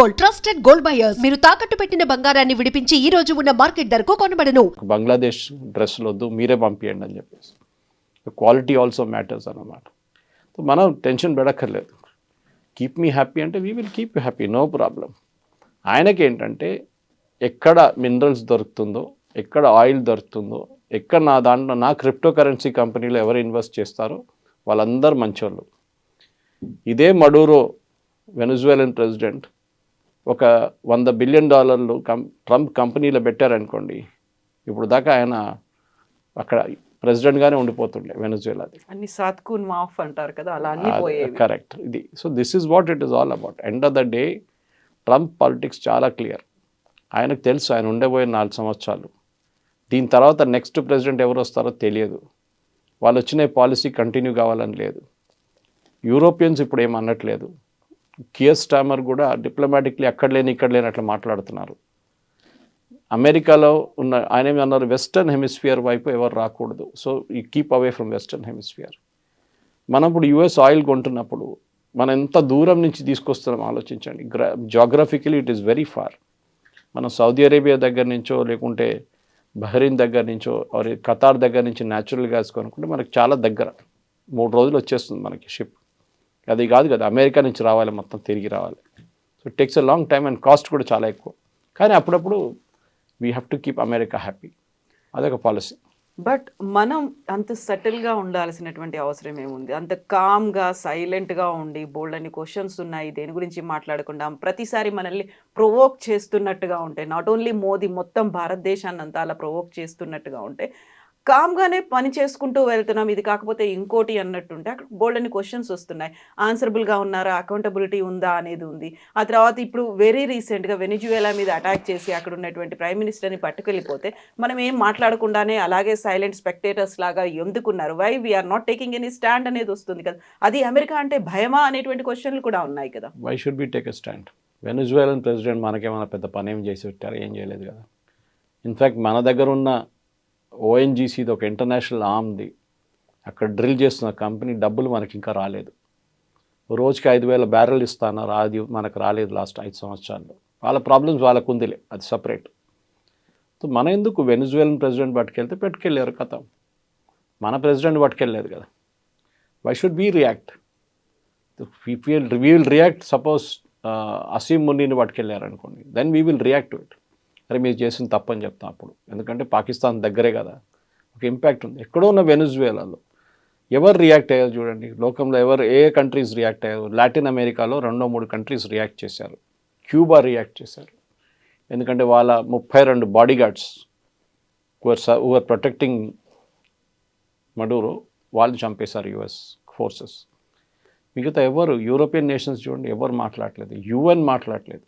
Gold, trusted gold buyers. మీరు తాకట్టు పెట్టిన బంగారాన్ని విడిపించి ఈ రోజు ఉన్న మార్కెట్ ధరకు కొనబడను. బంగ్లాదేశ్ డ్రెస్సులు వద్దు, మీరే పంపించండి అని చెప్పేసి. క్వాలిటీ ఆల్సో మ్యాటర్స్ అన్నమాట. మనం టెన్షన్ పెడక్కర్లేదు. కీప్ మీ హ్యాపీ అంటే we will keep you happy, no problem. ఆయనకి ఏంటంటే ఎక్కడ మినరల్స్ దొరుకుతుందో, ఎక్కడ ఆయిల్ దొరుకుతుందో, ఎక్కడ నా దాంట్లో నా క్రిప్టో కరెన్సీ కంపెనీలో ఎవరు ఇన్వెస్ట్ చేస్తారో వాళ్ళందరూ మంచోళ్ళు. ఇదే మడూరో వెనజువేలన్ ప్రెసిడెంట్ ఒక $100 బిలియన్ ట్రంప్ కంపెనీలో పెట్టారనుకోండి, ఇప్పుడు దాకా ఆయన అక్కడ ప్రెసిడెంట్గానే ఉండిపోతుండే వెనజువేలాది. అన్ని సాత్కూన్ మాఫ్ అంటారు కదా, అలా అన్ని పోయేవి. కరెక్ట్. ఇది so this is what it is all about. End of the day Trump politics చాలా క్లియర్. ఆయనకు తెలుసు ఆయన ఉండబోయే 4 సంవత్సరాలు. దీని తర్వాత నెక్స్ట్ ప్రెసిడెంట్ ఎవరు వస్తారో తెలియదు. వాళ్ళు వచ్చిన పాలసీ కంటిన్యూ కావాలని లేదు. యూరోపియన్స్ ఇప్పుడు ఏమన్నట్లేదు. కియర్ స్టామర్ కూడా డిప్లొమాటిక్లీ అక్కడ లేని ఇక్కడ లేని అట్లా మాట్లాడుతున్నారు. అమెరికాలో ఉన్న ఆయన ఏమన్నారు, వెస్టర్న్ హెమిస్ఫియర్ వైపు ఎవరు రాకూడదు, సో ఈ keep away from western hemisphere. మనం ఇప్పుడు యుఎస్ ఆయిల్ కొంటున్నప్పుడు మనం ఎంత దూరం నుంచి తీసుకొస్తున్నాం ఆలోచించండి. Geographically it is very far. మనం సౌదీ అరేబియా దగ్గర నుంచో లేకుంటే బహ్రెయిన్ దగ్గర నుంచో ఖతార్ దగ్గర నుంచి న్యాచురల్ గ్యాస్ కొనుక్కుంటే మనకు చాలా దగ్గర, 3 రోజులు వచ్చేస్తుంది మనకి షిప్. అది కాదు కదా, అమెరికా నుంచి రావాలి, మొత్తం తిరిగి రావాలి. So it takes a long time and cost కూడా చాలా ఎక్కువ. కానీ అప్పుడప్పుడు we have to keep America happy, అదొక పాలసీ. బట్ మనం అంత సటిల్గా ఉండాల్సినటువంటి అవసరం ఏముంది? అంత కామ్గా సైలెంట్గా ఉండి బోల్డ్ అని క్వశ్చన్స్ ఉన్నాయి, దేని గురించి మాట్లాడకుండా ప్రతిసారి మనల్ని ప్రొవోక్ చేస్తున్నట్టుగా ఉంటే, నాట్ ఓన్లీ మోదీ మొత్తం భారతదేశాన్ని అంతా అలా ప్రొవోక్ చేస్తున్నట్టుగా ఉంటే కామ్గానే పని చేసుకుంటూ వెళ్తున్నాం, ఇది కాకపోతే ఇంకోటి అన్నట్టుంటే అక్కడ బోల్డ్ అని క్వశ్చన్స్ వస్తున్నాయి. ఆన్సరబుల్గా ఉన్నారా, అకౌంటబిలిటీ ఉందా అనేది ఉంది. ఆ తర్వాత ఇప్పుడు వెరీ రీసెంట్గా వెనిజువేలా మీద అటాక్ చేసి అక్కడ ఉన్నటువంటి ప్రైమ్ మినిస్టర్ని పట్టుకెళ్ళిపోతే మనం ఏం మాట్లాడకుండానే అలాగే సైలెంట్ స్పెక్టేటర్స్ లాగా ఎందుకున్నారు, why we are not taking any stand అనేది వస్తుంది కదా. అది అమెరికా అంటే భయమా అనేటువంటి క్వశ్చన్లు కూడా ఉన్నాయి కదా. Why should be take a stand? Venezuelan president మనకేమైనా పెద్ద పని ఏం చేసి పెట్టారు? ఏం చేయలేదు కదా. ఇన్ఫ్యాక్ట్ మన దగ్గర ఉన్న ఓఎన్జీసీది ఒక ఇంటర్నేషనల్ ఆర్మ్ది అక్కడ డ్రిల్ చేస్తున్న కంపెనీ డబ్బులు మనకి ఇంకా రాలేదు. రోజుకి 5,000 బ్యారెల్ ఇస్తున్నారు, అది మనకు రాలేదు లాస్ట్ 5 సంవత్సరాల్లో. వాళ్ళ ప్రాబ్లమ్స్ వాళ్ళకు ఉందిలే, అది సపరేట్. సో మన ఎందుకు వెనజువేలన్ ప్రెసిడెంట్ పట్టుకెళ్తే పెట్టుకెళ్ళారు కథ, మన ప్రెసిడెంట్ పట్టుకెళ్ళలేదు కదా. Why should we react? We will react. Suppose Asim మునీని పట్టుకెళ్ళారు అనుకోండి, then we will react to it. అరే మీరు చేసిన తప్పని చెప్తాం అప్పుడు, ఎందుకంటే పాకిస్తాన్ దగ్గరే కదా, ఒక ఇంపాక్ట్ ఉంది. ఎక్కడో ఉన్న వెనజువేలాలో ఎవరు రియాక్ట్ అయ్యారు చూడండి, లోకంలో ఏ కంట్రీస్ రియాక్ట్ అయ్యారు? లాటిన్ అమెరికాలో 2-3 కంట్రీస్ రియాక్ట్ చేశారు. క్యూబా రియాక్ట్ చేశారు, ఎందుకంటే వాళ్ళ 32 బాడీ గార్డ్స్ హువర్ ప్రొటెక్టింగ్ మడూరో వాళ్ళు చంపేశారు యుఎస్ ఫోర్సెస్. మిగతా ఎవరు యూరోపియన్ నేషన్స్ చూడండి, ఎవరు మాట్లాడలేదు, యుఎన్ మాట్లాడలేదు.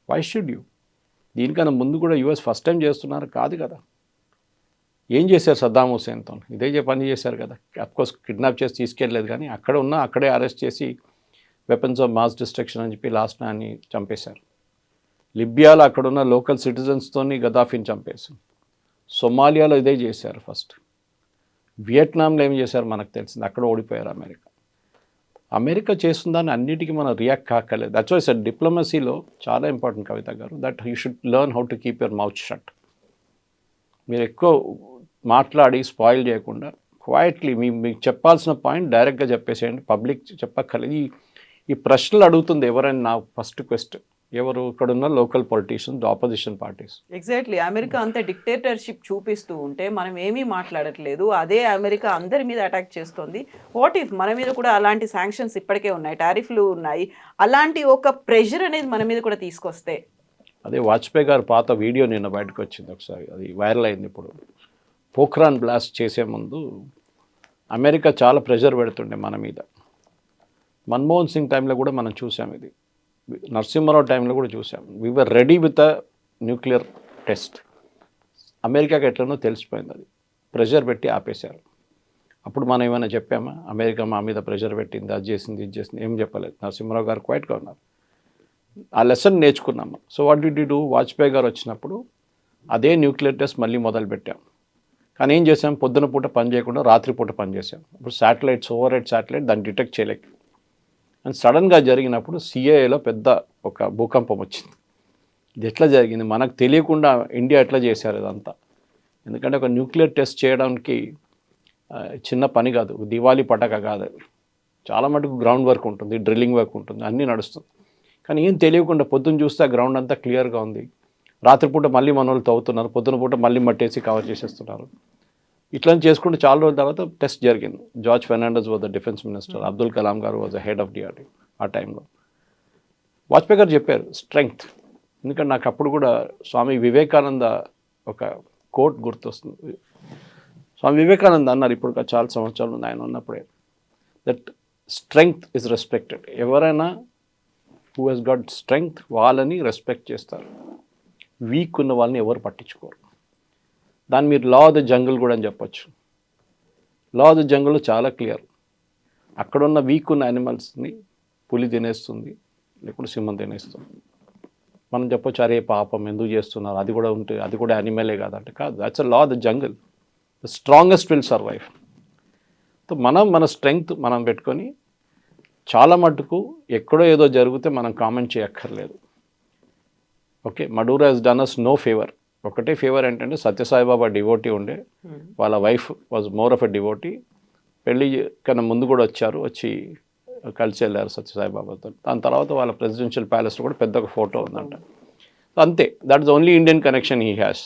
Why should you? దీనికన్నా ముందు కూడా యుఎస్ ఫస్ట్ టైం చేస్తున్నారు కాదు కదా. ఏం చేశారు సద్దాం హుసేన్తో? ఇదే పని చేశారు కదా. అఫ్కోర్స్ కిడ్నాప్ చేసి తీసుకెళ్ళలేదు, కానీ అక్కడే అరెస్ట్ చేసి వెపన్స్ ఆఫ్ మాస్ డిస్ట్రక్షన్ అని చెప్పి లాస్ట్ నాన్ని చంపేశారు. లిబియాలో అక్కడున్న లోకల్ సిటిజన్స్తోని గదాఫీని చంపేశారు. సొమాలియాలో ఇదే చేశారు ఫస్ట్. వియట్నాంలో ఏం చేశారు మనకు తెలిసింది, అక్కడ ఓడిపోయారు అమెరికా. అమెరికా చేస్తుందని అన్నిటికీ మనం రియాక్ట్ కాకలేదు. దట్స్ వై సార్ డిప్లొమసీలో చాలా ఇంపార్టెంట్ కవిత గారు, that you should learn how to keep your mouth shut. మీరు ఎక్కువ మాట్లాడి స్పాయిల్ చేయకుండా క్వైట్లీ మీకు చెప్పాల్సిన పాయింట్ డైరెక్ట్గా చెప్పేసేయండి, పబ్లిక్ చెప్పక్కర్లేదు. ఈ ప్రశ్నలు అడుగుతుంది ఎవరైనా నా ఫస్ట్ క్వశ్చన్, ఎవరు ఇక్కడున్న local politicians, opposition parties. Exactly. America అంతా డిక్టేటర్షిప్ చూపిస్తూ ఉంటే మనం ఏమీ మాట్లాడట్లేదు, అదే అమెరికా అందరి మీద అటాక్ చేస్తుంది. వాట్ ఇఫ్ మన మీద కూడా అలాంటి శాంక్షన్స్ ఇప్పటికే ఉన్నాయి, టారిఫ్లు ఉన్నాయి, అలాంటి ఒక ప్రెషర్ అనేది మన మీద కూడా తీసుకొస్తే? అదే వాజ్పేయి గారు పాత వీడియో నిన్న బయటకు వచ్చింది ఒకసారి, అది వైరల్ అయింది. ఇప్పుడు పోఖ్రాన్ బ్లాస్ట్ చేసే ముందు అమెరికా చాలా ప్రెషర్ పెడుతుండే మన మీద. మన్మోహన్ సింగ్ టైంలో కూడా మనం చూసాం, ఇది నరసింహారావు టైంలో కూడా చూసాం. We were ready with a nuclear test. అమెరికాకి ఎట్లనో తెలిసిపోయింది, అది ప్రెషర్ పెట్టి ఆపేశారు. అప్పుడు మనం ఏమైనా చెప్పామా? అమెరికా మా మీద ప్రెషర్ పెట్టింది, అది చేసింది, ఇది చేసింది, ఏం చెప్పలేదు. నరసింహారావు గారు క్వైట్గా ఉన్నారు. ఆ లెసన్ నేర్చుకున్నాము. So what did you do? Vajpayee గారు వచ్చినప్పుడు అదే న్యూక్లియర్ టెస్ట్ మళ్ళీ మొదలుపెట్టాం. కానీ ఏం చేసాం? పొద్దున పూట పని చేయకుండా రాత్రిపూట పని చేసాం. ఇప్పుడు శాటిలైట్స్, ఓవర్ హెడ్ శాటిలైట్ దాన్ని డిటెక్ట్ చేయలేక అండ్ సడన్గా జరిగినప్పుడు సిఏఏలో పెద్ద ఒక భూకంపం వచ్చింది. ఇది ఎట్లా జరిగింది, మనకు తెలియకుండా ఇండియా ఎట్లా చేశారు ఇదంతా. ఎందుకంటే ఒక న్యూక్లియర్ టెస్ట్ చేయడానికి చిన్న పని కాదు, దివాళీ పటాక కాదు అది. చాలా మటుకు గ్రౌండ్ వర్క్ ఉంటుంది, డ్రిల్లింగ్ వర్క్ ఉంటుంది, అన్నీ నడుస్తుంది. కానీ ఏం తెలియకుండా పొద్దున్న చూస్తే ఆ గ్రౌండ్ అంతా క్లియర్గా ఉంది. రాత్రిపూట మళ్ళీ మన వాళ్ళు తవ్వుతున్నారు, పొద్దున పూట మళ్ళీ మట్టేసి కవర్ చేసేస్తున్నారు. ఇట్లా చేసుకుంటే చాలా రోజుల తర్వాత టెస్ట్ జరిగింది. George Fernandes was the defence minister, Abdul Kalam garu was the head of DRDO ఆ టైంలో. వాజ్పేయి గారు చెప్పారు స్ట్రెంగ్త్. ఎందుకంటే నాకు అప్పుడు కూడా స్వామి వివేకానంద ఒక కోట్ గుర్తొస్తుంది. స్వామి వివేకానంద అన్నారు, ఇప్పుడు చాలా సంవత్సరాలు ఉంది ఆయన ఉన్నప్పుడే, దట్ స్ట్రెంగ్త్ ఇస్ రెస్పెక్టెడ్. ఎవరైనా హూ హెస్ గాట్ స్ట్రెంగ్త్ వాళ్ళని రెస్పెక్ట్ చేస్తారు, వీక్ ఉన్న వాళ్ళని ఎవరు పట్టించుకోరు. దాన్ని మీరు లా ఆఫ్ ద జంగిల్ కూడా అని చెప్పొచ్చు. లా ఆఫ్ ద జంగిల్ చాలా క్లియర్. అక్కడున్న వీక్ ఉన్న యానిమల్స్ని పులి తినేస్తుంది, లేకుంటే సింహం తినేస్తుంది. మనం చెప్పొచ్చు అరే పాపం ఎందుకు చేస్తున్నారు, అది కూడా ఉంటే అది కూడా యానిమలే కాదంటే కాదు. That's a law of the jungle. The strongest will survive. So మన స్ట్రెంగ్త్ మనం పెట్టుకొని చాలా మటుకు ఎక్కడో ఏదో జరిగితే మనం కామెంట్ చేయక్కర్లేదు. ఓకే, మడూరా హెస్ డన్ అస్ నో ఫేవర్. ఒకటే ఫేవర్ ఏంటంటే సత్యసాయిబాబా డివోటీ ఉండే, వాళ్ళ wife was more of a devotee. పెళ్ళి కన్నా ముందు కూడా వచ్చి కలిసి వెళ్ళారు సత్యసాయిబాబాతో. దాని తర్వాత వాళ్ళ ప్రెసిడెన్షియల్ ప్యాలెస్లో కూడా పెద్ద ఒక ఫోటో ఉందంట. అంతే, that is only Indian connection he has.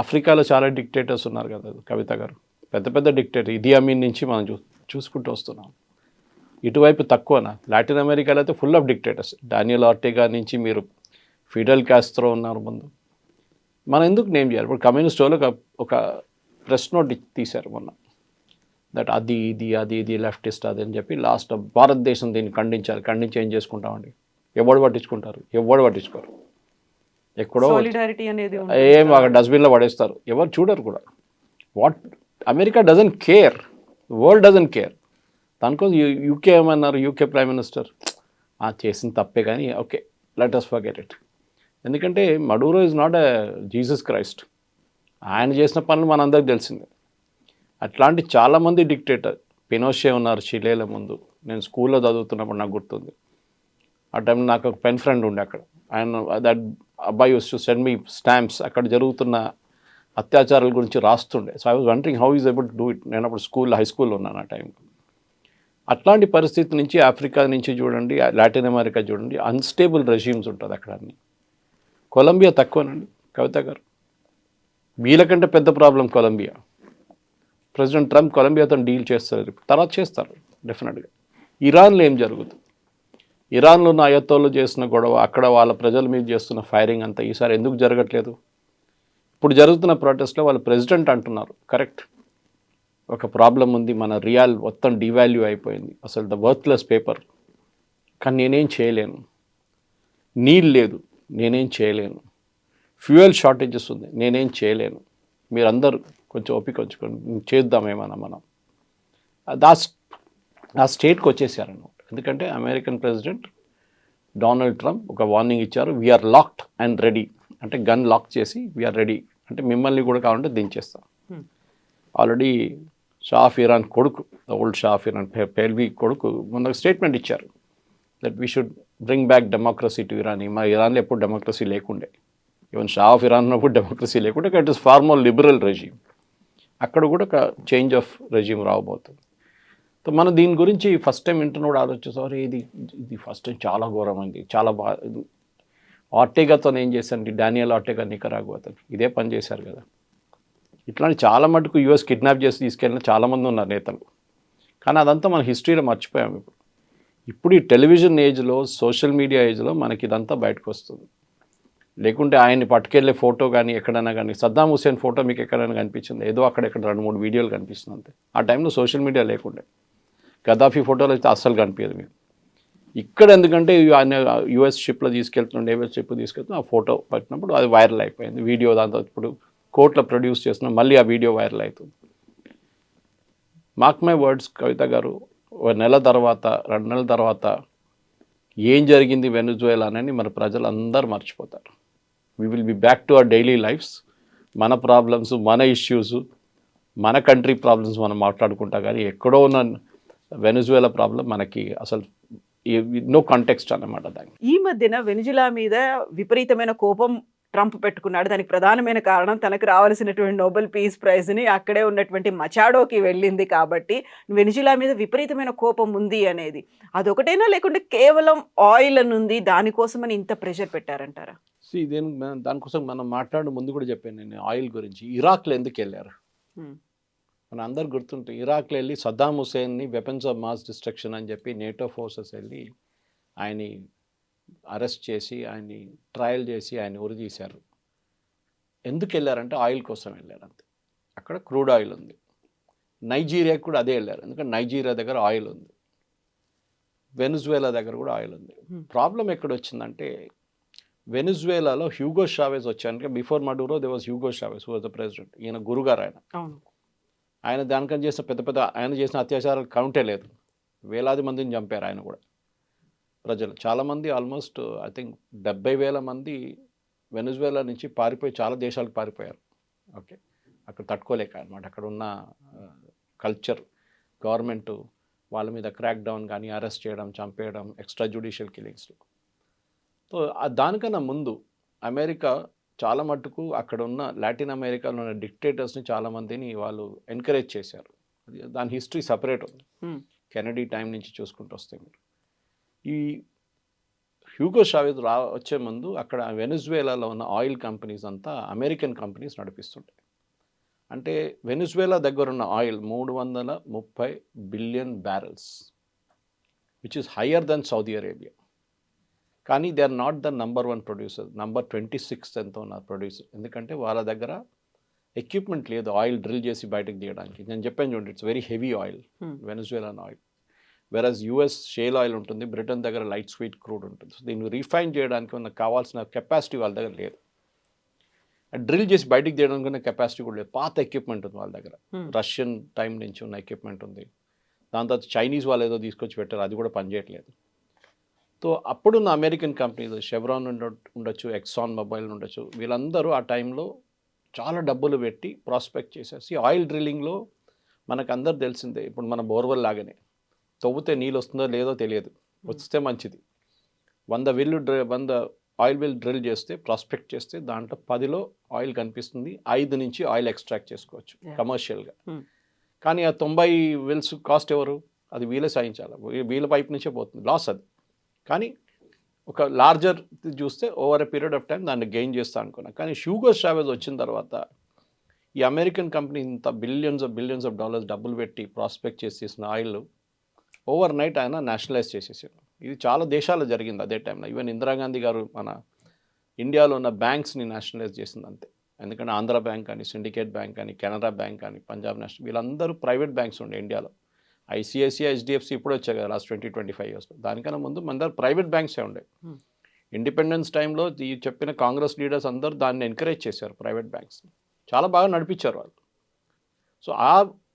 ఆఫ్రికాలో చాలా డిక్టేటర్స్ ఉన్నారు కదా కవిత గారు, పెద్ద పెద్ద డిక్టేటర్. ఇది అమీన్ నుంచి మనం చూసుకుంటూ వస్తున్నాం. ఇటువైపు తక్కువనా? లాటిన్ అమెరికాలో అయితే ఫుల్ ఆఫ్ డిక్టేటర్స్. డానియల్ ఆర్టెగా నుంచి మీరు ఫిడెల్ కాస్ట్రో ఉన్నారు ముందు. మనం ఎందుకు నేమ్ చేయాలి? ఇప్పుడు కమ్యూనిస్ట్ వాళ్ళు ఒక ప్రెస్ నోట్ తీశారు మొన్న, దట్ అది ఇది లెఫ్టిస్ట్ అది అని చెప్పి. లాస్ట్ భారతదేశం దీన్ని ఖండించాలి, ఖండించి ఏం చేసుకుంటామండి? ఎవడు పట్టించుకోరు. ఎక్కడో సాలిడారిటీ అనేది ఏం డస్ట్బిన్లో పడేస్తారు, ఎవరు చూడరు కూడా. What America doesn't care, world doesn't care. దానికోసం యూకే ఏమన్నారు, యూకే ప్రైమ్ మినిస్టర్ చేసిన తప్పే కానీ okay let us forget it. ఎందుకంటే మడూరో is not a Jesus Christ. ఆయన చేసిన పనులు మనందరికి తెలిసిందే. అట్లాంటి చాలామంది డిక్టేటర్, పినోషే ఉన్నారు చిలేల ముందు. నేను స్కూల్లో చదువుతున్నప్పుడు నాకు గుర్తుంది. ఆ టైం నాకు ఒక పెన్ ఫ్రెండ్ ఉండే అక్కడ. ఆయన దట్ అబ్బాయి used to send me stamps, అక్కడ జరుగుతున్న అత్యాచారాల గురించి రాస్తుండే. So I was wondering how is able to do it. నేను అప్పుడు హై స్కూల్లో ఉన్నాను ఆ టైంలో. అట్లాంటి పరిస్థితి నుంచి ఆఫ్రికా నుంచి చూడండి, లాటిన్ అమెరికా చూడండి, అన్స్టేబుల్ రెజ్యూమ్స్ ఉంటుంది అక్కడ అన్ని. కొలంబియా తక్కువనండి కవిత గారు, వీళ్ళకంటే పెద్ద ప్రాబ్లం కొలంబియా. ప్రెసిడెంట్ ట్రంప్ కొలంబియాతో డీల్ చేస్తారు, తర్వాత చేస్తారు డెఫినెట్గా. ఇరాన్లో ఏం జరుగుతుంది? ఇరాన్లో ఉన్న అయత్తోళ్ళు చేసిన గొడవ, అక్కడ వాళ్ళ ప్రజల మీద చేస్తున్న ఫైరింగ్ అంతా ఈసారి ఎందుకు జరగట్లేదు? ఇప్పుడు జరుగుతున్న ప్రొటెస్ట్లో వాళ్ళ ప్రెసిడెంట్ అంటున్నారు కరెక్ట్, ఒక ప్రాబ్లం ఉంది, మన రియాల్ మొత్తం డివాల్యూ అయిపోయింది, అసలు ద వర్త్లెస్ పేపర్. కానీ నేనేం చేయలేను, నీళ్ళు లేదు నేనేం చేయలేను, ఫ్యూయల్ షార్టేజెస్ ఉంది నేనేం చేయలేను, మీరందరూ కొంచెం ఓపిక ఉంచుకొని చేద్దామేమన్నా మనం. ఆ స్టేట్కి వచ్చేసారన్నమాట. ఎందుకంటే అమెరికన్ ప్రెసిడెంట్ డొనాల్డ్ ట్రంప్ ఒక వార్నింగ్ ఇచ్చారు, వీఆర్ లాక్డ్ అండ్ రెడీ. అంటే గన్ లాక్ చేసి వీఆర్ రెడీ, అంటే మిమ్మల్ని కూడా కావాలంటే దించేస్తాం. ఆల్రెడీ షా ఆఫ్ ఇరాన్ కొడుకు, old Shah of Iran Pahlavi కొడుకు మొన్న స్టేట్మెంట్ ఇచ్చారు that we should bring back democracy to Iran. మా ఇరాన్లో ఎప్పుడు డెమోక్రసీ లేకుండే, ఈవెన్ షా ఆఫ్ ఇరాన్ ఉన్నప్పుడు డెమోక్రసీ లేకుండే. It is far more liberal regime. అక్కడ కూడా ఒక చేంజ్ ఆఫ్ రెజ్యూమ్ రావబోతుంది. సో మనం దీని గురించి ఫస్ట్ టైం వింటున్నప్పుడు ఆలోచిస్తారు, ఇది ఫస్ట్ టైం చాలా ఘోరమైంది, చాలా బాగా. ఆర్టెగాతో ఏం చేశారండి, డానియల్ ఆర్టెగా నికరాగుతో ఇదే పని చేశారు కదా. ఇట్లాంటి చాలా మటుకు యూఎస్ కిడ్నాప్ చేసి తీసుకెళ్ళిన చాలామంది ఉన్నారు నేతలు. కానీ అదంతా మన హిస్టరీలో మర్చిపోయాము. ఇప్పుడు ఈ టెలివిజన్ ఏజ్లో, సోషల్ మీడియా ఏజ్లో మనకి ఇదంతా బయటకు వస్తుంది. లేకుంటే ఆయన్ని పట్టుకెళ్ళే ఫోటో కానీ ఎక్కడైనా కానీ, సద్దాం హుసేన్ ఫోటో మీకు ఎక్కడైనా కనిపించింది? ఏదో అక్కడెక్కడ 2-3 వీడియోలు కనిపిస్తుంది అంతే. ఆ టైంలో సోషల్ మీడియా లేకుండే. గద్దాఫీ ఫోటోలు అయితే అస్సలు కనిపించదు మీకు. ఇక్కడ ఎందుకంటే ఆయన యూఎస్ షిప్లో తీసుకెళ్తున్నాడు, నేవల్ షిప్ తీసుకెళ్తున్నా, ఆ ఫోటో పట్టినప్పుడు అది వైరల్ అయిపోయింది వీడియో. దాంతో ఇప్పుడు కోర్టులో ప్రొడ్యూస్ చేస్తున్నాం, మళ్ళీ ఆ వీడియో వైరల్ అవుతుంది. మార్క్ మై వర్డ్స్ కవిత గారు, 1 నెల తర్వాత 2 నెలల తర్వాత ఏం జరిగింది వెనజువేలా అని మన ప్రజలందరూ మర్చిపోతారు. We will be back to our daily lifes. మన ప్రాబ్లమ్స్, మన ఇష్యూస్, మన కంట్రీ ప్రాబ్లమ్స్ మనం మాట్లాడుకుంటా. కానీ ఎక్కడో ఉన్న వెనిజువేలా ప్రాబ్లం మనకి అసలు నో కాంటెక్స్ట్ అన్నమాట దానికి. ఈ మధ్యన వెనిజులా మీద విపరీతమైన కోపం ట్రంప్ పెట్టుకున్నాడు. దానికి ప్రధానమైన కారణం తనకు రావాల్సినటువంటి నోబెల్ పీస్ ప్రైజ్ని అక్కడే ఉన్నటువంటి మచాడోకి వెళ్ళింది కాబట్టి వెనిజులా మీద విపరీతమైన కోపం ఉంది అనేది. అదొకటేనా లేకుంటే కేవలం ఆయిల్ అని ఉంది దానికోసమని ఇంత ప్రెషర్ పెట్టారంటారా? దానికోసం మనం మాట్లాడే ముందు కూడా చెప్పాను నేను ఆయిల్ గురించి. ఇరాక్లో ఎందుకు వెళ్ళారు మన అందరు గుర్తుంటే, ఇరాక్లో వెళ్ళి సద్దాం హుసేన్ని వెపన్స్ ఆఫ్ మాస్ డిస్ట్రక్షన్ అని చెప్పి నేటో ఫోర్సెస్ వెళ్ళి ఆయన్ని అరెస్ట్ చేసి ఆయన్ని ట్రయల్ చేసి ఆయన ఉరి తీశారు. ఎందుకు వెళ్ళారంటే ఆయిల్ కోసం వెళ్ళారు అంతే. అక్కడ క్రూడ్ ఆయిల్ ఉంది. నైజీరియాకి కూడా అదే వెళ్ళారు, ఎందుకంటే నైజీరియా దగ్గర ఆయిల్ ఉంది, వెనిజువేలా దగ్గర కూడా ఆయిల్ ఉంది. ప్రాబ్లం ఎక్కడ వచ్చిందంటే వెనిజువేలాలో హ్యూగో షావేజ్ వచ్చాక before Maduro they was Hugo Chavez who was the president. ఈయన గురుగారు ఆయన దానికని చేసిన ఆయన చేసిన అత్యాచారాలు కౌంటే లేదు. వేలాది మందిని చంపారు ఆయన కూడా. ప్రజలు చాలామంది ఆల్మోస్ట్ ఐ థింక్ 70,000 మంది వెనిజువేలా నుంచి పారిపోయి చాలా దేశాలకు పారిపోయారు. ఓకే, అక్కడ తట్టుకోలేక అనమాట. అక్కడ ఉన్న కల్చర్, గవర్నమెంట్ వాళ్ళ మీద క్రాక్ డౌన్ కానీ అరెస్ట్ చేయడం, చంపేయడం, ఎక్స్ట్రా జ్యుడిషియల్ కిల్లింగ్స్. సో దానికన్నా ముందు అమెరికా చాలా మట్టుకు అక్కడ ఉన్న లాటిన్ అమెరికాలో ఉన్న డిక్టేటర్స్ని చాలామందిని వాళ్ళు ఎంకరేజ్ చేశారు. దాని హిస్టరీ సపరేట్ ఉంది. కెనడీ టైం నుంచి చూసుకుంటూ వస్తే మీరు ఈ హ్యూగో షావేజ్ వచ్చే ముందు అక్కడ వెనిజువేలాలో ఉన్న ఆయిల్ కంపెనీస్ అంతా అమెరికన్ కంపెనీస్ నడిపిస్తుంటాయి. అంటే వెనిజువేలా దగ్గర ఉన్న oil 330 billion barrels, which is higher than Saudi Arabia. కానీ they are not the number 1 producer, number 26 ఎంతో ఉన్నారు ప్రొడ్యూసర్. ఎందుకంటే వాళ్ళ దగ్గర ఎక్విప్మెంట్ లేదు ఆయిల్ డ్రిల్ చేసి బయటకు తీయడానికి. నేను చెప్పాను చూడండి, it's very heavy oil Venezuelan oil. Versus US shale oil ఉంటుంది, బ్రిటన్ దగ్గర లైట్ స్వీట్ క్రూడ్ ఉంటుంది. సో దీన్ని రీఫైన్ చేయడానికి ఉన్న కావాల్సిన కెపాసిటీ వాళ్ళ దగ్గర లేదు. డ్రిల్ చేసి బయటికి తీయడానికి ఉన్న కెపాసిటీ కూడా లేదు. పాత ఎక్విప్మెంట్ ఉంది వాళ్ళ దగ్గర, రష్యన్ టైం నుంచి ఉన్న ఎక్విప్మెంట్ ఉంది. దాని తర్వాత చైనీస్ వాళ్ళు ఏదో తీసుకొచ్చి పెట్టారు, అది కూడా పనిచేయట్లేదు. సో అప్పుడున్న అమెరికన్ కంపెనీస్ షెవ్రాన్ ఉండొచ్చు, ఎక్సాన్ మొబైల్ ఉండొచ్చు, వీళ్ళందరూ ఆ టైంలో చాలా డబ్బులు పెట్టి ప్రాస్పెక్ట్ చేసేసి ఆయిల్ డ్రిల్లింగ్లో మనకు అందరు తెలిసిందే. ఇప్పుడు మన బోర్వెల్ లాగానే తవ్వుతే నీళ్ళు వస్తుందో లేదో తెలియదు, వస్తే మంచిది. 100 ఆయిల్ విల్ డ్రిల్ చేస్తే, ప్రాస్పెక్ట్ చేస్తే దాంట్లో 10లో ఆయిల్ కనిపిస్తుంది, 5 నుంచి ఆయిల్ ఎక్స్ట్రాక్ట్ చేసుకోవచ్చు కమర్షియల్గా. కానీ ఆ 90 విల్స్ కాస్ట్ ఎవరు? అది వీళ్ళే సాధించాలి, వీళ్ళ పైపు నుంచే పోతుంది, లాస్ అది. కానీ ఒక లార్జర్ చూస్తే over a period of time దాన్ని గెయిన్ చేస్తా అనుకున్నా. కానీ హ్యూగో షావేజ్ వచ్చిన తర్వాత ఈ అమెరికన్ కంపెనీ ఇంత బిలియన్స్ ఆఫ్ డాలర్స్ డబ్బులు పెట్టి ప్రాస్పెక్ట్ చేసేసిన ఆయిల్ ఓవర్ నైట్ ఆయన నేషనలైజ్ చేసేసారు. ఇది చాలా దేశాల్లో జరిగింది అదే టైంలో. ఈవెన్ ఇందిరాగాంధీ గారు మన ఇండియాలో ఉన్న బ్యాంక్స్ని నేషనలైజ్ చేసింది అంతే. ఎందుకంటే ఆంధ్ర బ్యాంక్ అని, సిండికేట్ బ్యాంక్ అని, కెనరా బ్యాంక్ అని, పంజాబ్ నేషనల్, వీళ్ళందరూ ప్రైవేట్ బ్యాంక్స్ ఉండే ఇండియాలో. ఐసిఐసిఐ, హెచ్డిఎఫ్సి ఇప్పుడు వచ్చాయి కదా లాస్ట్ 20-25 ఇయర్స్లో. దానికన్నా ముందు మన దగ్గర ప్రైవేట్ బ్యాంక్సే ఉండే. ఇండిపెండెన్స్ టైంలో ఈ చెప్పిన కాంగ్రెస్ లీడర్స్ అందరూ దాన్ని ఎంకరేజ్ చేశారు, ప్రైవేట్ బ్యాంక్స్ని చాలా బాగా నడిపించారు వాళ్ళు. సో ఆ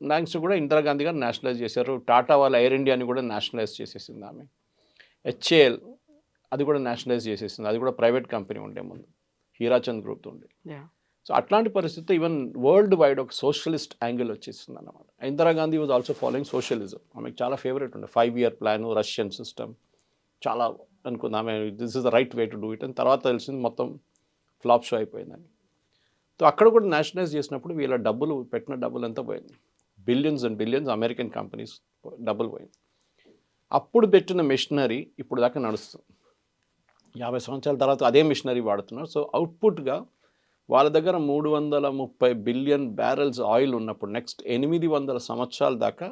బ్యాంక్స్ కూడా ఇందిరాగాంధీ గారు నేషనలైజ్ చేశారు. టాటా వాళ్ళ ఎయిర్ ఇండియాని కూడా నేషనలైజ్ చేసేసింది ఆమె. హెచ్ఏఎల్ అది కూడా నేషనలైజ్ చేసేసింది, అది కూడా ప్రైవేట్ కంపెనీ ఉండే ముందు, హీరాచంద్ గ్రూప్ ఉండే. సో అట్లాంటి పరిస్థితి ఈవెన్ వరల్డ్ వైడ్ ఒక సోషలిస్ట్ యాంగిల్ వచ్చేసింది అన్నమాట. Indira Gandhi was also following socialism. ఆమెకు చాలా ఫేవరెట్ ఉండే 5-year ప్లాన్, రష్యన్ సిస్టమ్ చాలా అనుకుంది ఆమె. This is the right way to do it అని తర్వాత తెలిసింది మొత్తం ఫ్లాప్ షో అయిపోయిందని. సో అక్కడ కూడా నేషనలైజ్ చేసినప్పుడు వీళ్ళ డబ్బులు పెట్టిన డబ్బులు ఎంత పోయింది? Billions and billions American companies డబ్బులు పోయింది. అప్పుడు పెట్టిన మిషనరీ ఇప్పుడు దాకా నడుస్తుంది. 50 సంవత్సరాల తర్వాత అదే మిషనరీ వాడుతున్నారు. సో అవుట్పుట్గా వాళ్ళ దగ్గర 330 బిలియన్ బ్యారెల్స్ ఆయిల్ ఉన్నప్పుడు నెక్స్ట్ 800 సంవత్సరాల దాకా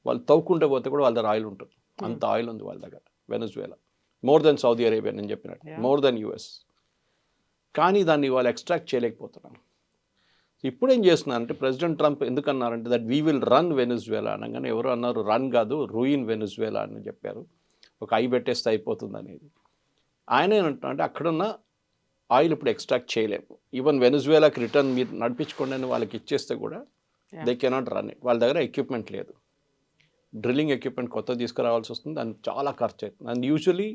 వాళ్ళు తవ్వుకుంటే పోతే కూడా వాళ్ళ దగ్గర ఆయిల్ ఉంటుంది. అంత ఆయిల్ ఉంది వాళ్ళ దగ్గర Venezuela. More than Saudi Arabia, నేను చెప్పినట్టు మోర్ దెన్ యుఎస్. కానీ దాన్ని వాళ్ళు ఎక్స్ట్రాక్ట్ చేయలేకపోతున్నారు. ఇప్పుడు ఏం చేస్తున్నారంటే ప్రెసిడెంట్ ట్రంప్ ఎందుకన్నారంటే that we will run Venezuela అనగానే ఎవరు అన్నారు, రన్ కాదు రూయిన్ వెనిజువేలా అని చెప్పారు. ఒక ఐ పెట్టేస్తే అయిపోతుంది అనేది. ఆయన ఏమంటున్నారంటే అక్కడున్న ఆయిల్ ఇప్పుడు ఎక్స్ట్రాక్ట్ చేయలేము. ఈవెన్ వెనిజువేలాకి రిటర్న్ మీరు నడిపించుకోండి అని వాళ్ళకి ఇచ్చేస్తే కూడా దే కెనాట్ రన్ ఇట్. వాళ్ళ దగ్గర ఎక్విప్మెంట్ లేదు, డ్రిల్లింగ్ ఎక్విప్మెంట్ కొత్త తీసుకురావాల్సి వస్తుంది, దానికి చాలా ఖర్చు అవుతుంది. అండ్ యూజువలీ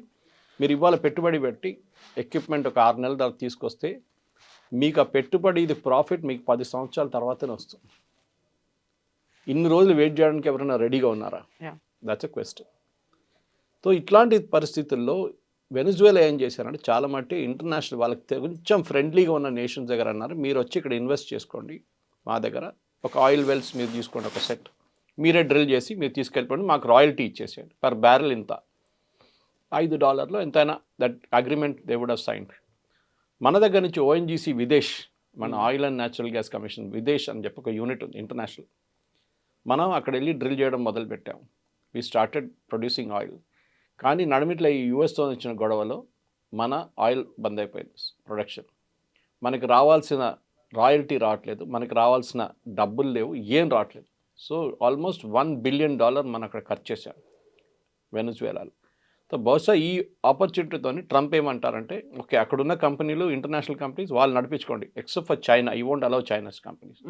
మీరు ఇవాళ పెట్టుబడి పెట్టి ఎక్విప్మెంట్ ఒక 6 నెలల తర్వాత తీసుకొస్తే మీకు ఆ పెట్టుబడి ఇది ప్రాఫిట్ మీకు 10 సంవత్సరాల తర్వాతనే వస్తుంది. ఇన్ని రోజులు వెయిట్ చేయడానికి ఎవరైనా రెడీగా ఉన్నారా? That's a question. సో ఇట్లాంటి పరిస్థితుల్లో వెనిజువేలా ఏం చేశారంటే చాలా మట్టి ఇంటర్నేషనల్ వాళ్ళకి కొంచెం ఫ్రెండ్లీగా ఉన్న నేషన్స్ దగ్గర అన్నారు, మీరు వచ్చి ఇక్కడ ఇన్వెస్ట్ చేసుకోండి మా దగ్గర, ఒక ఆయిల్ వెల్స్ మీరు తీసుకోండి ఒక సెట్, మీరే డ్రిల్ చేసి మీరు తీసుకెళ్ళిపోండి, మాకు రాయల్టీ ఇచ్చేసేయండి పర్ బ్యారెల్ ఇంత, $5 ఎంతైనా, that agreement they would have signed. మన దగ్గర నుంచి ఓఎన్జీసీ విదేశ్, మన Oil and Natural Gas Commission Videsh అని చెప్పి ఒక యూనిట్ ఉంది ఇంటర్నేషనల్, మనం అక్కడ వెళ్ళి డ్రిల్ చేయడం మొదలుపెట్టాం. We started producing oil. కానీ నడుమిట్ల ఈ యూఎస్తో వచ్చిన గొడవలో మన ఆయిల్ బంద్ అయిపోయింది ప్రొడక్షన్. మనకి రావాల్సిన రాయల్టీ రావట్లేదు, మనకి రావాల్సిన డబ్బులు లేవు, ఏం రావట్లేదు. సో ఆల్మోస్ట్ $1 బిలియన్ మనం అక్కడ ఖర్చు చేశాం వెనిజువేలాలో. సో బహుశా ఈ ఆపర్చునిటీతో ట్రంప్ ఏమంటారంటే, ఓకే అక్కడున్న కంపెనీలు ఇంటర్నేషనల్ కంపెనీస్ వాళ్ళు నడిపించుకోండి, ఎక్సెప్ట్ ఫర్ చైనా, ఈ వోంట్ అలౌ చైనాస్ కంపెనీస్.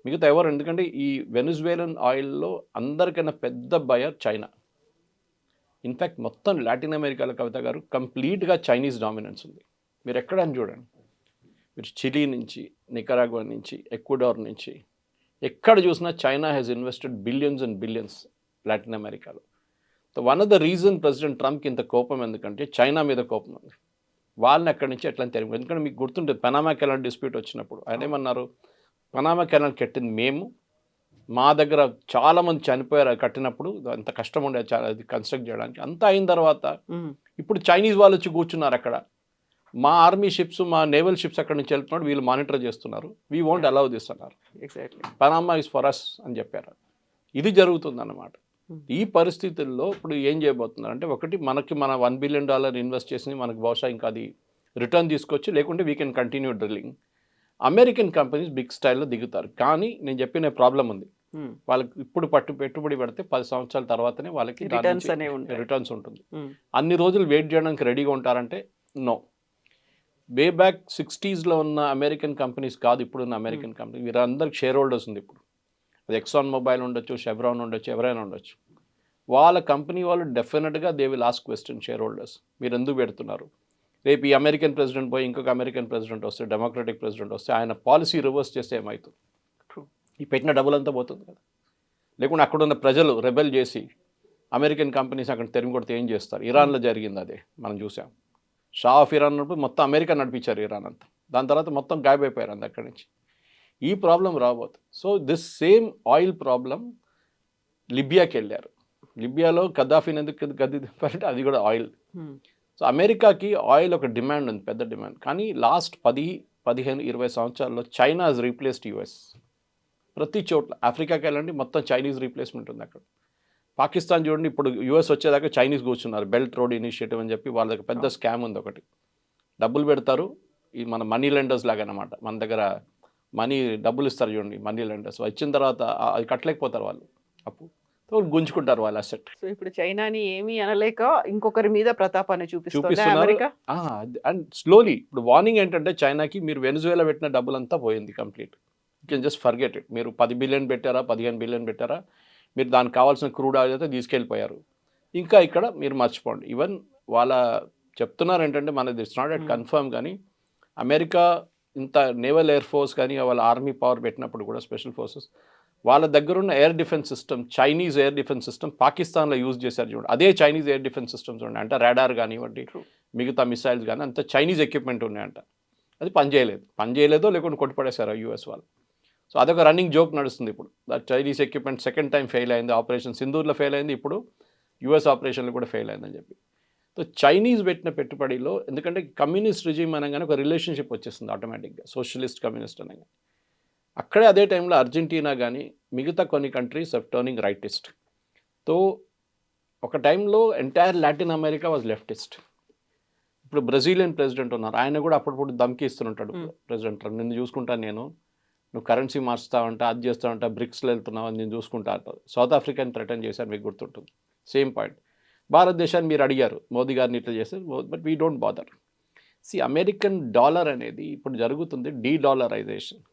మిగతా ఎవరు, ఎందుకంటే ఈ వెనిజువేలన్ ఆయిల్లో అందరికైనా పెద్ద బయర్ చైనా. ఇన్ఫ్యాక్ట్ మొత్తం లాటిన్ అమెరికాలో కవిత గారు కంప్లీట్గా చైనీస్ డామినెన్స్ ఉంది. మీరు ఎక్కడని చూడండి, మీరు చిలీ నుంచి, నికరాగ్వా నుంచి, ఎక్వడార్ నుంచి, ఎక్కడ చూసినా China has invested billions and billions Latin అమెరికాలో. So one of the reason president ట్రంప్కి ఇంత కోపం ఎందుకంటే చైనా మీద కోపం ఉంది. వాళ్ళని అక్కడి నుంచి ఎట్లా తెలియదు. ఎందుకంటే మీకు గుర్తుంటుంది పనామా కెనాల్ డిస్ప్యూట్ వచ్చినప్పుడు ఆయన ఏమన్నారు, పనామా కెనాల్ కట్టింది మేము, మా దగ్గర చాలామంది చనిపోయారు అది కట్టినప్పుడు, అంత కష్టం ఉండేది చాలా అది కన్స్ట్రక్ట్ చేయడానికి. అంతా అయిన తర్వాత ఇప్పుడు చైనీస్ వాళ్ళు వచ్చి కూర్చున్నారు అక్కడ, మా ఆర్మీ షిప్స్, మా నేవల్ షిప్స్ అక్కడి నుంచి వెళ్తున్నాడు, వీళ్ళు మానిటర్ చేస్తున్నారు, వీ వోంట్ అలౌ దిస్ అన్నారు. Exactly Panama is for us అని చెప్పారు. ఇది జరుగుతుందన్నమాట. ఈ పరిస్థితుల్లో ఇప్పుడు ఏం చేయబోతున్నారు అంటే, ఒకటి మనకి మన $1 బిలియన్ ఇన్వెస్ట్ చేసి మనకు బహుశా ఇంకా అది రిటర్న్ తీసుకొచ్చి, లేకుంటే we can continue drilling. American companies big స్టైల్లో దిగుతారు. కానీ నేను చెప్పిన ప్రాబ్లం ఉంది, వాళ్ళకి ఇప్పుడు పెట్టుబడి పెడితే 10 సంవత్సరాల తర్వాతనే వాళ్ళకి రిటర్న్స్ ఉంటుంది. అన్ని రోజులు వెయిట్ చేయడానికి రెడీగా ఉంటారంటే నో. వే బ్యాక్ 60s ఉన్న అమెరికన్ కంపెనీస్ కాదు ఇప్పుడున్న అమెరికన్ కంపెనీ, వీరందరికి షేర్ హోల్డర్స్ ఉంది ఇప్పుడు. అది ఎక్సాన్ మొబైల్ ఉండొచ్చు, షెవ్రాన్ ఉండొచ్చు, ఎవరైనా ఉండొచ్చు. వాళ్ళ కంపెనీ వాళ్ళు డెఫినెట్గా they will ask question share holders, మీరు ఎందుకు పెడుతున్నారు? రేపు ఈ అమెరికన్ ప్రెసిడెంట్ పోయి ఇంకొక అమెరికన్ ప్రెసిడెంట్ వస్తే, డెమోక్రటిక్ ప్రెసిడెంట్ వస్తే, ఆయన పాలసీ రివర్స్ చేస్తే ఏమవుతుంది? ఈ పెట్టిన డబ్బులంతా పోతుంది కదా. లేకుంటే అక్కడున్న ప్రజలు రెబెల్ చేసి అమెరికన్ కంపెనీస్ అక్కడ తెరిమి కొడితే ఏం చేస్తారు? ఇరాన్లో జరిగింది అదే మనం చూసాం. షా ఆఫ్ ఇరాన్ అన్నప్పుడు మొత్తం అమెరికా నడిపించారు ఇరాన్ అంతా, దాని తర్వాత మొత్తం గాయబైపోయారు అంత అక్కడి నుంచి. ఈ ప్రాబ్లం రాబోతుంది. So this same oil problem లిబియాకి వెళ్ళారు. లిబియాలో కద్దాఫీని ఎందుకు గది అంటే అది కూడా ఆయిల్. సో అమెరికాకి ఆయిల్ ఒక డిమాండ్ ఉంది, పెద్ద డిమాండ్. కానీ లాస్ట్ 10, 15, 20 సంవత్సరాల్లో చైనా హస్ రీప్లేస్డ్ యుఎస్. ప్రతి చోట్ల ఆఫ్రికాకి వెళ్ళండి మొత్తం చైనీస్ రీప్లేస్మెంట్ ఉంది అక్కడ. పాకిస్తాన్ చూడండి, ఇప్పుడు యూఎస్ వచ్చేదాకా చైనీస్ కూర్చున్నారు. బెల్ట్ రోడ్ ఇనిషియేటివ్ అని చెప్పి వాళ్ళ దగ్గర పెద్ద స్కామ్ ఉంది ఒకటి. డబ్బులు పెడతారు, ఈ మన మనీ లెండర్స్ లాగా అనమాట, మన దగ్గర మనీ డబ్బులు ఇస్తారు చూడండి మనీ లెండర్స్, వచ్చిన తర్వాత అది కట్టలేకపోతారు వాళ్ళు అప్పు, గుంజుకుంటారు వాళ్ళ అసెట్. సో ఇప్పుడు చైనాని ఏమీ అనలేక ఇంకొకరి మీద ప్రతాపాన్ని చూపిస్తున్నారు. అండ్ స్లోలీ ఇప్పుడు వార్నింగ్ ఏంటంటే చైనాకి, మీరు వెనిజువేలా పెట్టిన డబ్బులంతా పోయింది complete, you can just forget it. మీరు 10 బిలియన్ పెట్టారా, 15 బిలియన్ పెట్టారా, మీరు దానికి కావాల్సిన క్రూడ్ ఆయిల్ అయితే తీసుకెళ్ళిపోయారు, ఇంకా ఇక్కడ మీరు మర్చిపోండి. ఈవెన్ వాళ్ళ చెప్తున్నారు ఏంటంటే, మనది ఇట్స్ నాట్ ఎట్ కన్ఫర్మ్, కానీ అమెరికా ఇంత నేవల్ ఎయిర్ ఫోర్స్ కానీ వాళ్ళ ఆర్మీ పవర్ పెట్టినప్పుడు కూడా స్పెషల్ ఫోర్సెస్ వాళ్ళ దగ్గరున్న air defence system, Chinese air defence system పాకిస్తాన్లో యూజ్ చేశారు చూడండి. అదే చైనీస్ ఎయిర్ డిఫెన్స్ సిస్టమ్స్ ఉన్నాయి అంటే, రాడార్ కానివ్వండి, మిగతా మిసైల్స్ కానీ అంత చైనీస్ ఎక్విప్మెంట్ ఉన్నాయంట. అది పనిచేయలేదో లేకుంటే కొట్టిపడేశారు యూఎస్ వాళ్ళు. సో అదొక రన్నింగ్ జోక్ నడుస్తుంది ఇప్పుడు. Chinese equipment second time fail అయింది, ఆపరేషన్ సింధూర్లో ఫెయిల్ అయింది, ఇప్పుడు యూఎస్ ఆపరేషన్లో కూడా ఫెయిల్ అయిందని చెప్పి. సో చైనీస్ పెట్టిన పెట్టుబడిలో, ఎందుకంటే కమ్యూనిస్ట్ రిజిమ్ అనగానే ఒక రిలేషన్షిప్ వచ్చేస్తుంది ఆటోమేటిక్గా, సోషలిస్ట్ కమ్యూనిస్ట్ అనగానే. అక్కడే అదే టైంలో అర్జెంటీనా కానీ మిగతా కొన్ని countries of turning rightist. So ఒక టైంలో entire Latin America was leftist. ఇప్పుడు బ్రెజిలియన్ ప్రెసిడెంట్ ఉన్నారు, ఆయన కూడా అప్పుడప్పుడు ధమ్కి ఇస్తుంటాడు ప్రెసిడెంట్ ట్రంప్, నిన్ను చూసుకుంటాను నేను, నువ్వు కరెన్సీ మార్చుతావంట, అది చేస్తావంట, బ్రిక్స్లో వెళ్తున్నావు అని నేను చూసుకుంటా అంటారు. సౌత్ ఆఫ్రికాని థ్రెటన్ చేశారు, మీకు గుర్తుంటుంది. Same point. భారతదేశాన్ని మీరు అడిగారు మోదీ గారిని ఇట్లా చేస్తారు, but we don't bother. American dollar అనేది ఇప్పుడు జరుగుతుంది డీడాలరైజేషన్.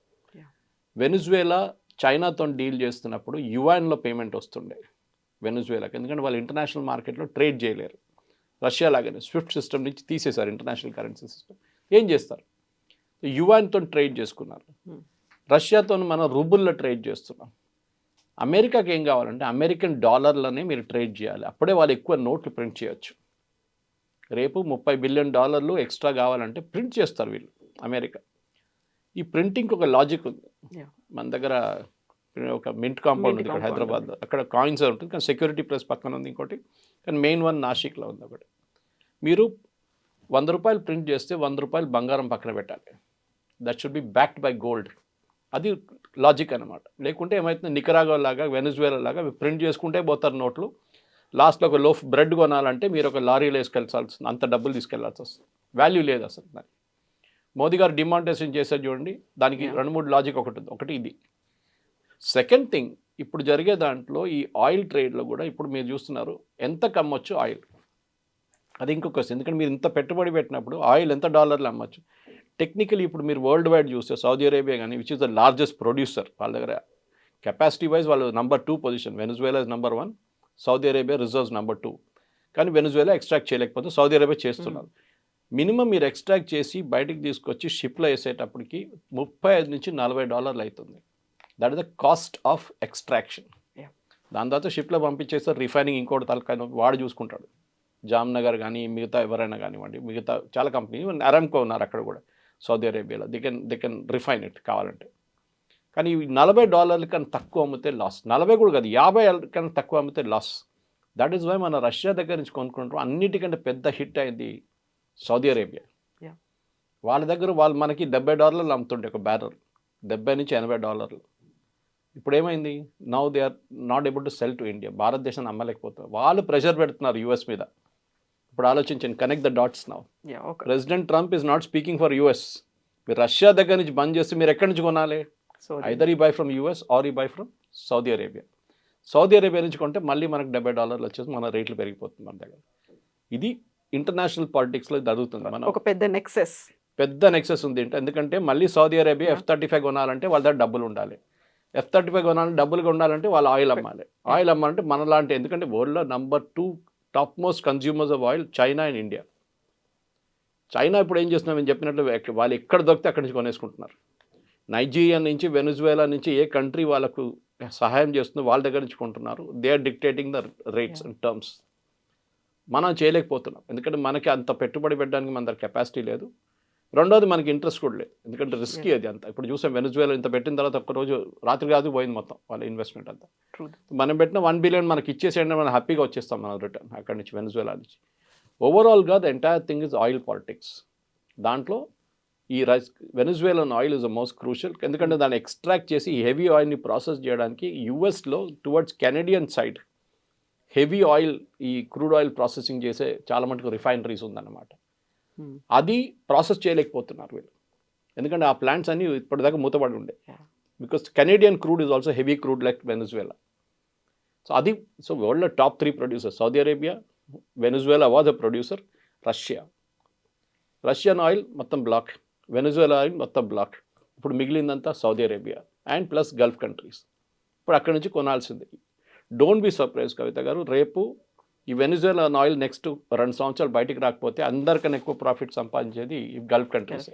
వెనిజువేలా చైనాతో డీల్ చేస్తున్నప్పుడు యువాన్లో పేమెంట్ వస్తుండే వెనిజువేలాకి, ఎందుకంటే వాళ్ళు ఇంటర్నేషనల్ మార్కెట్లో ట్రేడ్ చేయలేరు. రష్యా లాగానే స్విఫ్ట్ సిస్టమ్ నుంచి తీసేశారు ఇంటర్నేషనల్ కరెన్సీ సిస్టమ్. ఏం చేస్తారు? యువాన్తో ట్రేడ్ చేసుకున్నారు. రష్యాతో మనం రూబుల్లో ట్రేడ్ చేస్తున్నాం. అమెరికాకి ఏం కావాలంటే అమెరికన్ డాలర్లనే మీరు ట్రేడ్ చేయాలి, అప్పుడే వాళ్ళు ఎక్కువ నోట్లు ప్రింట్ చేయొచ్చు. రేపు $30 బిలియన్ ఎక్స్ట్రా కావాలంటే ప్రింట్ చేస్తారు వీళ్ళు అమెరికా. ఈ ప్రింటింగ్కి ఒక లాజిక్ ఉంది. Yeah. మన దగ్గర ఒక మింట్ కాంపౌండ్ ఉంది ఇక్కడ compound హైదరాబాద్, అక్కడ కాయిన్స్ ఉంటుంది కానీ సెక్యూరిటీ ప్లస్ పక్కన ఉంది ఇంకోటి, కానీ మెయిన్ వన్ నాసిక్లో ఉంది ఒకటి. మీరు ₹100 ప్రింట్ చేస్తే ₹100 బంగారం పక్కన పెట్టాలి. That should be backed buy gold. అది లాజిక్ అనమాట. లేకుంటే ఏమవుతుంది, నికరాగో లాగా వెనజువేలా లాగా ప్రింట్ చేసుకుంటే పోతారు నోట్లు. లాస్ట్లో ఒక లోఫ్ బ్రెడ్ కొనాలంటే మీరు ఒక లారీలో వేసుకెళ్ళాల్సి వస్తుంది, అంత డబ్బులు తీసుకెళ్లాల్సి వస్తుంది. వాల్యూ లేదు అసలు దానికి. మోదీ గారు డిమానిటైజేషన్ చేశారు చూడండి, దానికి 2-3 లాజిక్ ఒకటి ఉంది. ఒకటి ఇది. సెకండ్ థింగ్, ఇప్పుడు జరిగే దాంట్లో ఈ ఆయిల్ ట్రేడ్లో కూడా ఇప్పుడు మీరు చూస్తున్నారు ఎంత కమ్మొచ్చు ఆయిల్, అది ఇంకొక క్వశ్చన్. ఎందుకంటే మీరు ఇంత పెట్టుబడి పెట్టినప్పుడు ఆయిల్ ఎంత డాలర్లు అమ్మచ్చు. టెక్నికలీ ఇప్పుడు మీరు వరల్డ్ వైడ్ చూస్తే సౌదీ అరేబియా కానీ which is the largest producer, వాళ్ళ దగ్గర కెపాసిటీ వైజ్ వాళ్ళు number 2 position, Venezuela is number 1, Saudi Arabia reserves number 2. కానీ వెనజువేలా ఎక్స్ట్రాక్ట్ చేయలేకపోతే సౌదీ అరేబియా చేస్తున్నారు. మినిమం మీరు ఎక్స్ట్రాక్ట్ చేసి బయటికి తీసుకొచ్చి షిప్లో వేసేటప్పటికి $35 నుంచి $40 అవుతుంది. That is the cost of extraction. దాని తర్వాత షిప్లో పంపించేస్తారు, రిఫైనింగ్ ఇంకోటి తలకాయ వాడు చూసుకుంటాడు. జామ్నగర్ కానీ మిగతా ఎవరైనా కానివ్వండి, మిగతా చాలా కంపెనీ, అరామ్కో ఉన్నారు అక్కడ కూడా సౌదీ అరేబియాలో, దే కెన్ రిఫైన్ ఇట్ కావాలంటే. కానీ $40 కన్నా తక్కువ అమ్మితే లాస్, 40 కూడా కాదు, 50 కన్నా తక్కువ అమ్మితే లాస్. దట్ ఈస్ వై మన రష్యా దగ్గర నుంచి కొనుక్కుంటాం. అన్నిటికంటే పెద్ద హిట్ అయింది సౌదీ అరేబియా. వాళ్ళ దగ్గర వాళ్ళు మనకి $70 అమ్ముతుండే ఒక బ్యారల్, $70 నుంచి $80. ఇప్పుడు ఏమైంది, now they are not able to sell to India. భారతదేశాన్ని అమ్మలేకపోతారు, వాళ్ళు ప్రెషర్ పెడుతున్నారు యూఎస్ మీద. ఇప్పుడు ఆలోచించండి, connect the dots now. President Trump is not speaking for US. మీరు రష్యా దగ్గర నుంచి బంద్ చేస్తే మీరు ఎక్కడి నుంచి కొనాలి? ఐదర్ ఈ బై ఫ్రమ్ యూఎస్ ఆర్ ఈ buy from Saudi Arabia. Saudi Arabia నుంచి కొంటే మళ్ళీ మనకు $70 వచ్చేసి మన రేట్లు పెరిగిపోతుంది మన దగ్గర. ఇది ఇంటర్నేషనల్ పాలిటిక్స్లో జరుగుతుంది. మన ఒక పెద్ద నెక్సెస్ ఉంది ఏంటి, ఎందుకంటే మళ్ళీ సౌదీ అరేబియా F-35 కొనాలంటే వాళ్ళ దగ్గర డబ్బులు ఉండాలి. F-35 కొనాలంటే డబ్బులు ఉండాలంటే వాళ్ళు ఆయిల్ అమ్మాలి. ఆయిల్ అమ్మాలంటే మనలాంటి, ఎందుకంటే వరల్డ్లో number 2 top most consumers of oil China and India. China ఇప్పుడు ఏం చేస్తున్నాం, నేను చెప్పినట్లు వాళ్ళు ఎక్కడ దొరికితే అక్కడి నుంచి కొనేసుకుంటున్నారు. నైజీరియా నుంచి, వెనజువేలా నుంచి ఏ కంట్రీ వాళ్ళకు సహాయం చేస్తుందో వాళ్ళ దగ్గర నుంచి కొంటున్నారు. They are dictating the rates and terms. మనం చేయలేకపోతున్నాం, ఎందుకంటే మనకి అంత పెట్టుబడి పెట్టడానికి మన దగ్గర కెపాసిటీ లేదు. రెండోది మనకి ఇంట్రెస్ట్ కూడా లేదు, ఎందుకంటే రిస్కీ అది అంతా. ఇప్పుడు చూసాం వెనజువేలా ఇంత పెట్టిన తర్వాత ఒక్కరోజు రాత్రి కాదు పోయింది మొత్తం వాళ్ళ ఇన్వెస్ట్మెంట్ అంతా. మనం పెట్టిన $1 బిలియన్ మనకి ఇచ్చేసేయండి, మనం హ్యాపీగా వచ్చేస్తాం మన రిటర్న్ అక్కడి నుంచి, వెనజువేలా నుంచి. ఓవరాల్గా the entire thing is oil politics. దాంట్లో ఈ Venezuelan oil is the most crucial, ఎందుకంటే దాన్ని ఎక్స్ట్రాక్ట్ చేసి హెవీ ఆయిల్ని ప్రాసెస్ చేయడానికి యూఎస్లో towards Canadian side heavy oil, ఈ క్రూడ్ ఆయిల్ ప్రాసెసింగ్ చేసే చాలా మటుకు రిఫైనరీస్ ఉందన్నమాట. అది ప్రాసెస్ చేయలేకపోతున్నారు వీళ్ళు, ఎందుకంటే ఆ ప్లాంట్స్ అన్నీ ఇప్పటిదాకా మూతపడి ఉండే. Because Canadian crude is also heavy crude like Venezuela. So వరల్డ్లో top 3 producer Saudi Arabia, Venezuela was a producer, Russian oil మొత్తం బ్లాక్, వెనజువేలా ఆయిల్ మొత్తం బ్లాక్. ఇప్పుడు మిగిలిందంతా Saudi Arabia and plus Gulf countries. ఇప్పుడు అక్కడి నుంచి కొనాల్సింది. Don't be surprise Kavitha garu, రేపు ఈ వెనజువేలా ఆయిల్ నెక్స్ట్ 2 సంవత్సరాలు బయటికి రాకపోతే అందరికన్నా ఎక్కువ ప్రాఫిట్ సంపాదించేది ఈ గల్ఫ్ కంట్రీస్.